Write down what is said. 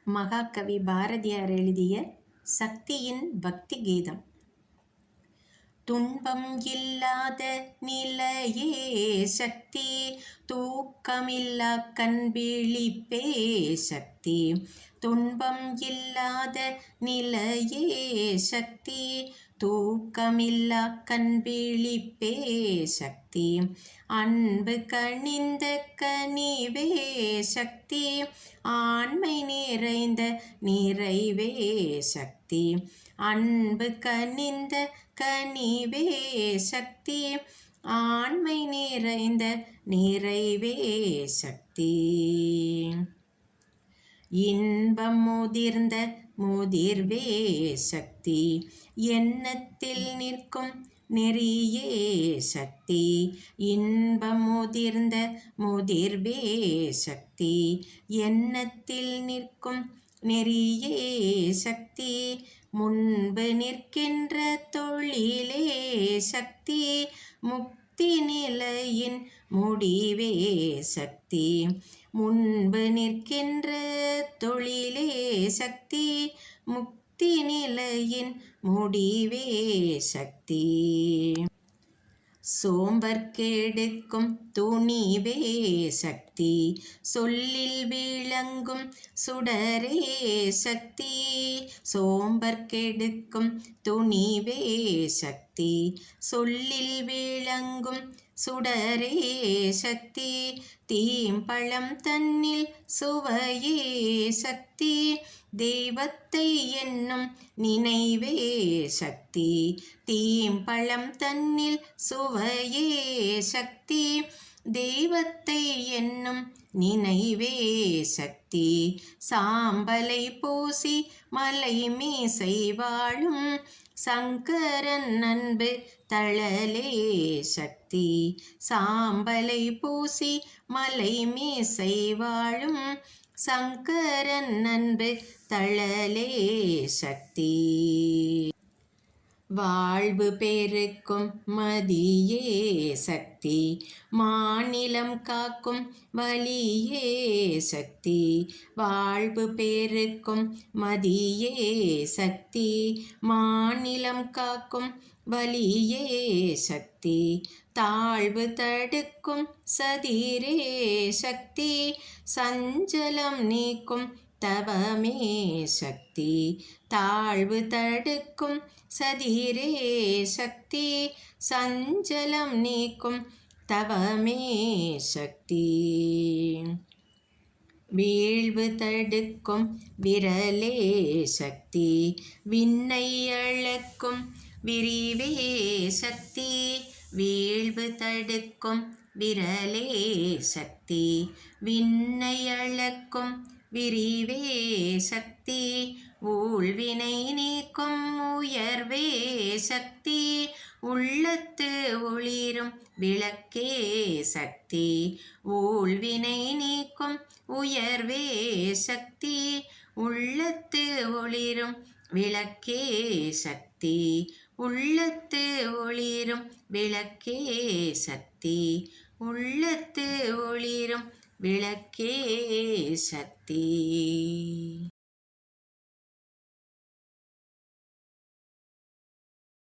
மகாகவி பாரதியார் எழுதிய சக்தியின் பக்தி கீதம். துன்பம் இல்லாத நிலையே சக்தி, தூக்கமில்லா கண்விழிப்பே சக்தி. துன்பம் இல்லாத நிலையே சக்தி, தூக்கமில்லா கண்விழிப்பே சக்தி. அன்பு கனிந்த கனிவே சக்தி, ஆண்மை நிறைந்த நிறைவே சக்தி. அன்பு கனிந்த கனிவே சக்தி, ஆண்மை நிறைந்த நிறைவே சக்தி. இன்பம் முதிர்ந்த முதிர்வே சக்தி, எண்ணத்தில் நிற்கும் நெறியே சக்தி. இன்பம் முதிர்ந்த முதிர்வே சக்தி, எண்ணத்தில் நிற்கும் நெறியே சக்தி. முன்பு நிற்கின்ற தொழிலே சக்தி, முக்தி நிலையின் முடிவே சக்தி. முன்பு நிற்கின்ற தொழிலே சக்தி, முக்தி நிலையின் முடிவே சக்தி. சோம்பற்கெடுக்கும் துணிவே சக்தி, சொல்லில் விளங்கும் சுடரே சக்தி. சோம்பற்கெடுக்கும் துணிவே சக்தி, சொல்லில் விளங்கும் சுடரே சக்தி. தீம்பழம் தன்னில் சுவையே சக்தி, தெய்வத்தை என்னும் நினைவே சக்தி. தீம்பழம் தன்னில் சுவையே சக்தி, தெய்வத்தை என்னும் நினைவே சக்தி. சாம்பலை பூசி மலை மீசை வாழும் சங்கரன் அன்பு தழலே சக்தி. சாம்பலை பூசி மலை மீசை வாழும் சங்கரன் அன்பு தழலே சக்தி. வாழ்வு பெருக்கும் மதியே சக்தி, மாநிலம் காக்கும் வலியே சக்தி. வாழ்வு பெருக்கும் மதியே சக்தி, மாநிலம் காக்கும் வலியே சக்தி. தாழ்வு தடுக்கும் சதிரே சக்தி, சஞ்சலம் நீக்கும் தவமே சக்தி. தாழ்வு தடுக்கும் சதிரே சக்தி, சஞ்சலம் நீக்கும் தவமே சக்தி. வீழ்வு தடுக்கும் விரலே சக்தி, விண்ணை அளக்கும் விரிவே சக்தி. வீழ்வு தடுக்கும் விரலே சக்தி, விண்ணை அளக்கும் விரிவே சக்தி. ஊழ்வினை நீக்கும் உயர்வே சக்தி, உள்ளத்து ஒளிரும் விளக்கே சக்தி. ஊழ்வினை நீக்கும் உயர்வே சக்தி, உள்ளத்து ஒளிரும் விளக்கே சக்தி. உள்ளத்து ஒளிரும் விளக்கே சக்தி, உள்ளத்து ஒளிரும் விளக்கே சக்தி.